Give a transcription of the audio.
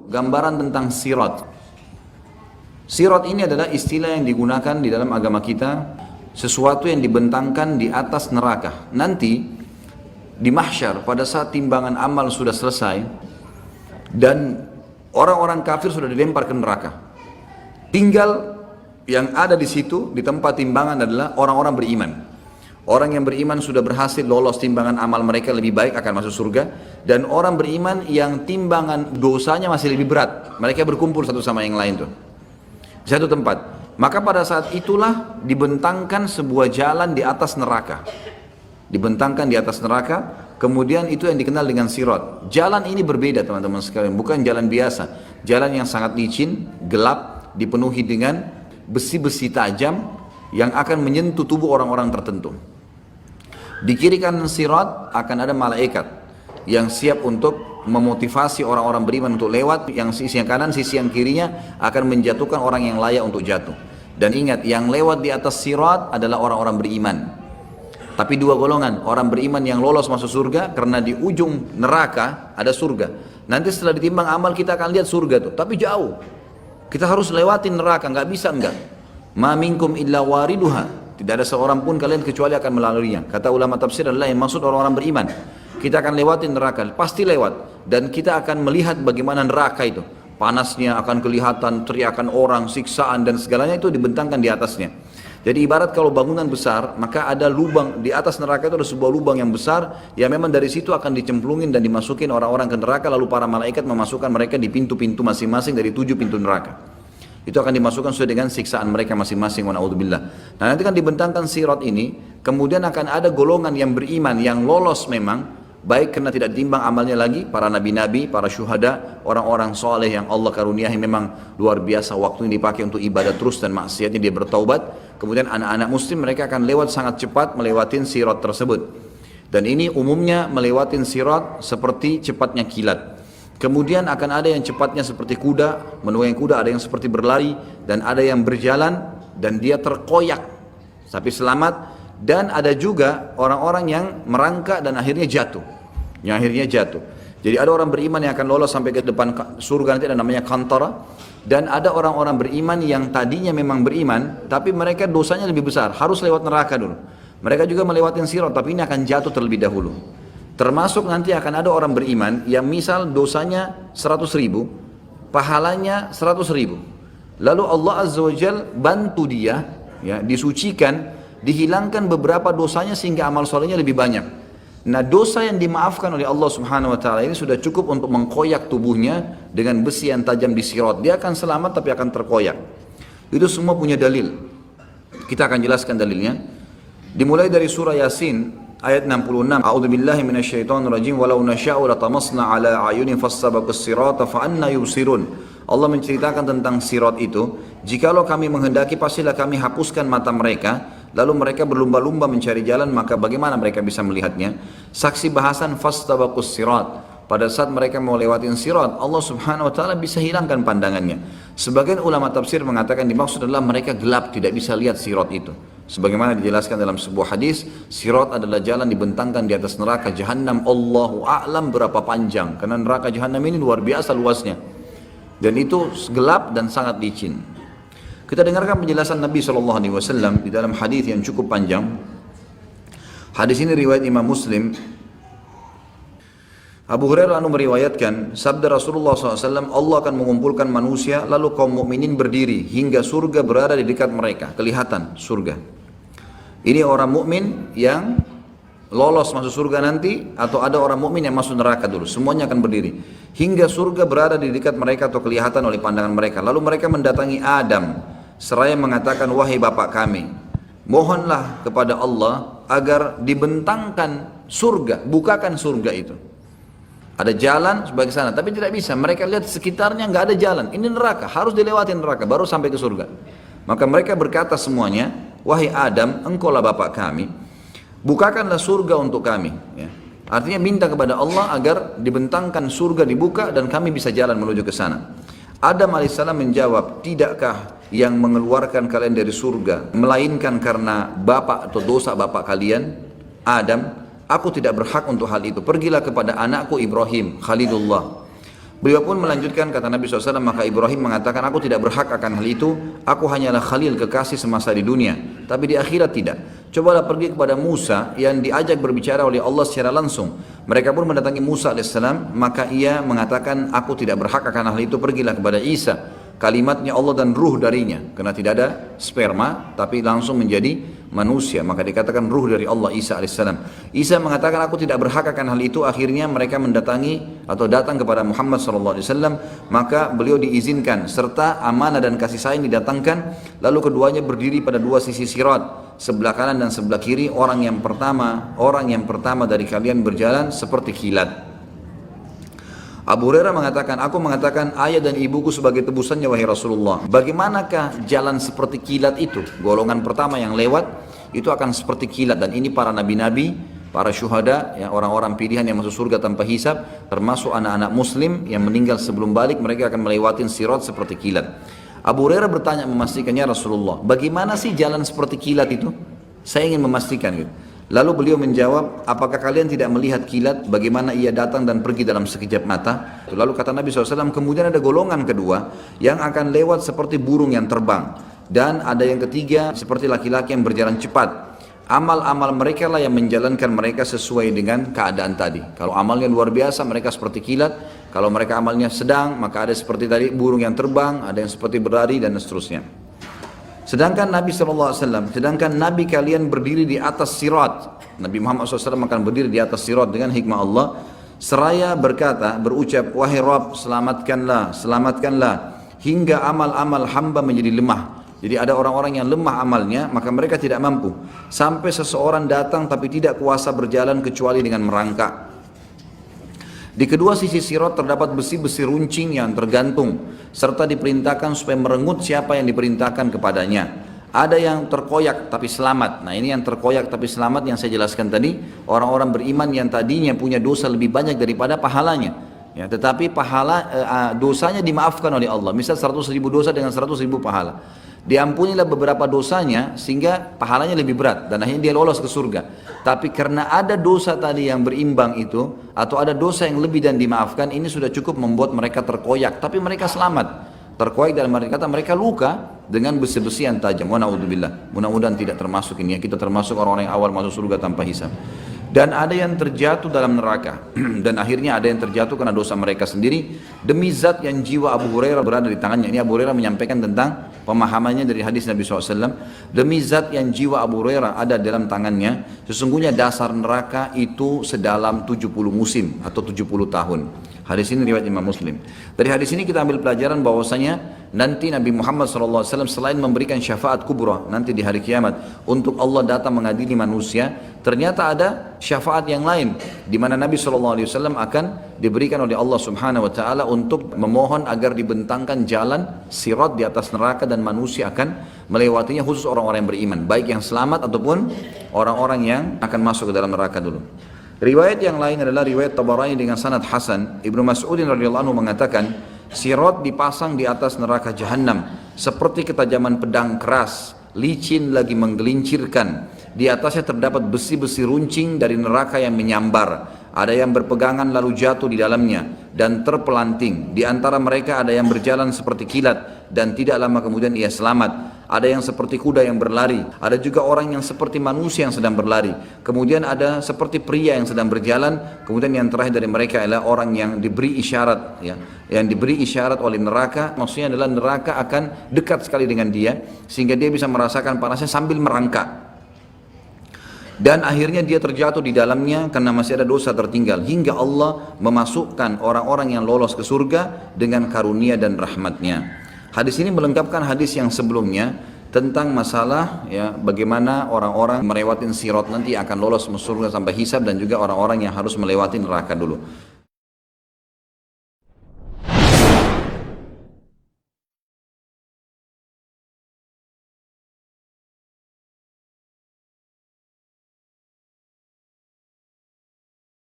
gambaran tentang sirat. Sirat ini adalah istilah yang digunakan di dalam agama kita, sesuatu yang dibentangkan di atas neraka. Nanti di mahsyar pada saat timbangan amal sudah selesai dan orang-orang kafir sudah dilempar ke neraka, tinggal yang ada di situ di tempat timbangan adalah orang-orang beriman. Orang yang beriman sudah berhasil lolos timbangan amal mereka lebih baik akan masuk surga, dan orang beriman yang timbangan dosanya masih lebih berat, mereka berkumpul satu sama yang lain tuh di satu tempat. Maka pada saat itulah dibentangkan sebuah jalan di atas neraka, dibentangkan di atas neraka. Kemudian itu yang dikenal dengan sirat. Jalan ini berbeda teman-teman sekalian, bukan jalan biasa, jalan yang sangat licin, gelap, dipenuhi dengan besi-besi tajam yang akan menyentuh tubuh orang-orang tertentu. Di kiri kanan sirat akan ada malaikat yang siap untuk memotivasi orang-orang beriman untuk lewat. Yang sisi yang kanan, sisi yang kirinya akan menjatuhkan orang yang layak untuk jatuh. Dan ingat, yang lewat di atas sirat adalah orang-orang beriman. Tapi dua golongan, orang beriman yang lolos masuk surga karena di ujung neraka ada surga. Nanti setelah ditimbang amal kita akan lihat surga tuh, tapi jauh. Kita harus lewatin neraka, nggak bisa enggak. Ma minkum illa wariduha. Tidak ada seorang pun kalian kecuali akan melaluinya. Kata ulama tafsir adalah yang maksud orang-orang beriman. Kita akan lewatin neraka, pasti lewat. Dan kita akan melihat bagaimana neraka itu. Panasnya akan kelihatan, teriakan orang, siksaan dan segalanya itu dibentangkan di atasnya. Jadi ibarat kalau bangunan besar, maka ada lubang di atas neraka itu, ada sebuah lubang yang besar yang memang dari situ akan dicemplungin dan dimasukin orang-orang ke neraka, lalu para malaikat memasukkan mereka di pintu-pintu masing-masing dari 7 pintu neraka. Itu akan dimasukkan sesuai dengan siksaan mereka masing-masing, wa na'udzubillah. Nah, nanti kan dibentangkan sirat ini, kemudian akan ada golongan yang beriman yang lolos memang, baik karena tidak ditimbang amalnya lagi, para nabi-nabi, para syuhada, orang-orang soleh yang Allah karuniahi memang luar biasa, waktu ini dipakai untuk ibadah terus dan maksiatnya dia bertaubat. Kemudian anak-anak muslim mereka akan lewat sangat cepat melewatin sirat tersebut. Dan ini umumnya melewatin sirat seperti cepatnya kilat. Kemudian akan ada yang cepatnya seperti kuda, menunggangi kuda, ada yang seperti berlari, dan ada yang berjalan dan dia terkoyak tapi selamat. Dan ada juga orang-orang yang merangkak dan akhirnya jatuh, Jadi ada orang beriman yang akan lolos sampai ke depan surga, nanti ada namanya kantara. Dan ada orang-orang beriman yang tadinya memang beriman, tapi mereka dosanya lebih besar, harus lewat neraka dulu. Mereka juga melewati sirat, tapi ini akan jatuh terlebih dahulu. Termasuk nanti akan ada orang beriman yang misal dosanya 100.000, pahalanya 100.000. Lalu Allah Azza wa Jal bantu dia, ya, disucikan, dihilangkan beberapa dosanya sehingga amal solehnya lebih banyak. Nah, dosa yang dimaafkan oleh Allah Subhanahu wa taala ini sudah cukup untuk mengkoyak tubuhnya dengan besi yang tajam di sirat. Dia akan selamat tapi akan terkoyak. Itu semua punya dalil. Kita akan jelaskan dalilnya. Dimulai dari surah Yasin ayat 66. A'udzubillahi minasyaitonirrajim. Walau nasya'u latamasna 'ala a'yunihim fastabaqus sirata fa anna yubsirun. Allah menceritakan tentang sirat itu. Jikalau kami menghendaki pastilah kami hapuskan mata mereka, lalu mereka berlumba-lumba mencari jalan, maka bagaimana mereka bisa melihatnya? Saksi bahasan fastabaqus sirat. Pada saat mereka mau lewatin sirat, Allah Subhanahu wa taala bisa hilangkan pandangannya. Sebagian ulama tafsir mengatakan dimaksud adalah mereka gelap, tidak bisa lihat sirat itu. Sebagaimana dijelaskan dalam sebuah hadis, sirat adalah jalan dibentangkan di atas neraka Jahannam. Allahu a'lam berapa panjang, karena neraka Jahannam ini luar biasa luasnya. Dan itu gelap dan sangat licin. Kita dengarkan penjelasan Nabi SAW di dalam hadis yang cukup panjang. Hadis ini riwayat Imam Muslim. Abu Hurairah meriwayatkan sabda Rasulullah SAW, Allah akan mengumpulkan manusia lalu kaum mukminin berdiri hingga surga berada di dekat mereka, kelihatan surga. Ini orang mukmin yang lolos masuk surga nanti, atau ada orang mukmin yang masuk neraka dulu, semuanya akan berdiri hingga surga berada di dekat mereka atau kelihatan oleh pandangan mereka. Lalu mereka mendatangi Adam seraya mengatakan, wahai bapak kami, mohonlah kepada Allah agar dibentangkan surga, bukakan surga itu. Ada jalan sebagai sana, tapi tidak bisa. Mereka lihat sekitarnya nggak ada jalan. Ini neraka, harus dilewati neraka baru sampai ke surga. Maka mereka berkata semuanya, wahai Adam, engkaulah bapak kami, bukakanlah surga untuk kami. Ya. Artinya minta kepada Allah agar dibentangkan surga dibuka dan kami bisa jalan menuju ke sana. Adam alaihissalam menjawab, tidakkah yang mengeluarkan kalian dari surga melainkan karena bapak atau dosa bapak kalian, Adam? Aku tidak berhak untuk hal itu. Pergilah kepada anakku Ibrahim, Khalilullah. Beliau pun melanjutkan, kata Nabi SAW, maka Ibrahim mengatakan, aku tidak berhak akan hal itu, aku hanyalah khalil, kekasih semasa di dunia, tapi di akhirat tidak. Cobalah pergi kepada Musa yang diajak berbicara oleh Allah secara langsung. Mereka pun mendatangi Musa AS, maka ia mengatakan, aku tidak berhak akan hal itu, pergilah kepada Isa. Kalimatnya Allah dan ruh darinya, karena tidak ada sperma, tapi langsung menjadi manusia, maka dikatakan ruh dari Allah Isa alaihissalam. Isa mengatakan aku tidak berhak akan hal itu. Akhirnya mereka mendatangi atau datang kepada Muhammad SAW, maka beliau diizinkan serta amanah dan kasih sayang didatangkan. Lalu keduanya berdiri pada dua sisi sirat, sebelah kanan dan sebelah kiri. Orang yang pertama dari kalian berjalan seperti kilat. Abu Hurairah mengatakan, aku mengatakan ayah dan ibuku sebagai tebusannya wahai Rasulullah. Bagaimanakah jalan seperti kilat itu? Golongan pertama yang lewat itu akan seperti kilat, dan ini para nabi-nabi, para syuhada, ya, orang-orang pilihan yang masuk surga tanpa hisab, termasuk anak-anak muslim yang meninggal sebelum balik, mereka akan melewati sirat seperti kilat. Abu Hurairah bertanya memastikannya, Rasulullah, bagaimana sih jalan seperti kilat itu? Saya ingin memastikan gitu. Lalu beliau menjawab, apakah kalian tidak melihat kilat bagaimana ia datang dan pergi dalam sekejap mata? Lalu kata Nabi SAW, kemudian ada golongan kedua yang akan lewat seperti burung yang terbang, dan ada yang ketiga seperti laki-laki yang berjalan cepat. Amal-amal mereka lah yang menjalankan mereka sesuai dengan keadaan tadi. Kalau amalnya luar biasa, mereka seperti kilat. Kalau mereka amalnya sedang, maka ada seperti tadi burung yang terbang, ada yang seperti berlari, dan seterusnya. Sedangkan Nabi SAW, sedangkan Nabi kalian berdiri di atas sirat. Nabi Muhammad SAW akan berdiri di atas sirat dengan hikmah Allah. Seraya berucap, wahai Rabb, selamatkanlah, selamatkanlah, hingga amal-amal hamba menjadi lemah. Jadi ada orang-orang yang lemah amalnya, maka mereka tidak mampu. Sampai seseorang datang tapi tidak kuasa berjalan kecuali dengan merangkak. Di kedua sisi sirat terdapat besi-besi runcing yang tergantung, serta diperintahkan supaya merengut siapa yang diperintahkan kepadanya. Ada yang terkoyak tapi selamat. Nah, ini yang terkoyak tapi selamat yang saya jelaskan tadi, orang-orang beriman yang tadinya punya dosa lebih banyak daripada pahalanya. Ya, tetapi dosanya dimaafkan oleh Allah. Misal 100.000 dosa dengan 100.000 pahala. Diampunilah beberapa dosanya sehingga pahalanya lebih berat dan akhirnya dia lolos ke surga. Tapi karena ada dosa tadi yang berimbang itu, atau ada dosa yang lebih dan dimaafkan, ini sudah cukup membuat mereka terkoyak, tapi mereka selamat. Terkoyak dalam arti kata mereka luka dengan besi-besi yang tajam. Wa na'udzubillah. Mudah-mudahan tidak termasuk ini ya. Kita termasuk orang-orang yang awal masuk surga tanpa hisab. Dan ada yang terjatuh dalam neraka. Dan akhirnya ada yang terjatuh karena dosa mereka sendiri. Demi zat yang jiwa Abu Hurairah berada di tangannya. Ini Abu Hurairah menyampaikan tentang pemahamannya dari hadis Nabi SAW. Demi zat yang jiwa Abu Hurairah ada dalam tangannya, sesungguhnya dasar neraka itu sedalam 70 musim atau 70 tahun. Hadis ini riwayat Imam Muslim. Dari hadis ini kita ambil pelajaran bahwasanya nanti Nabi Muhammad SAW selain memberikan syafaat kubra nanti di hari kiamat untuk Allah datang mengadili manusia, ternyata ada syafaat yang lain di mana Nabi SAW akan diberikan oleh Allah Subhanahu Wa Taala untuk memohon agar dibentangkan jalan sirat di atas neraka dan manusia akan melewatinya, khusus orang-orang yang beriman, baik yang selamat ataupun orang-orang yang akan masuk ke dalam neraka dulu. Riwayat yang lain adalah riwayat Tabarani dengan sanad hasan. Ibnu Mas'udin radhiyallahu anhu mengatakan, sirat dipasang di atas neraka jahanam seperti ketajaman pedang keras, licin lagi menggelincirkan. Di atasnya terdapat besi-besi runcing dari neraka yang menyambar. Ada yang berpegangan lalu jatuh di dalamnya dan terpelanting. Di antara mereka ada yang berjalan seperti kilat dan tidak lama kemudian ia selamat. Ada yang seperti kuda yang berlari. Ada juga orang yang seperti manusia yang sedang berlari. Kemudian ada seperti pria yang sedang berjalan. Kemudian yang terakhir dari mereka adalah orang yang diberi isyarat, ya, yang diberi isyarat oleh neraka. Maksudnya adalah neraka akan dekat sekali dengan dia sehingga dia bisa merasakan panasnya sambil merangkak. Dan akhirnya dia terjatuh di dalamnya karena masih ada dosa tertinggal, hingga Allah memasukkan orang-orang yang lolos ke surga dengan karunia dan rahmatnya. Hadis ini melengkapkan hadis yang sebelumnya tentang masalah ya bagaimana orang-orang melewati sirat nanti akan lolos ke surga sampai hisab, dan juga orang-orang yang harus melewati neraka dulu.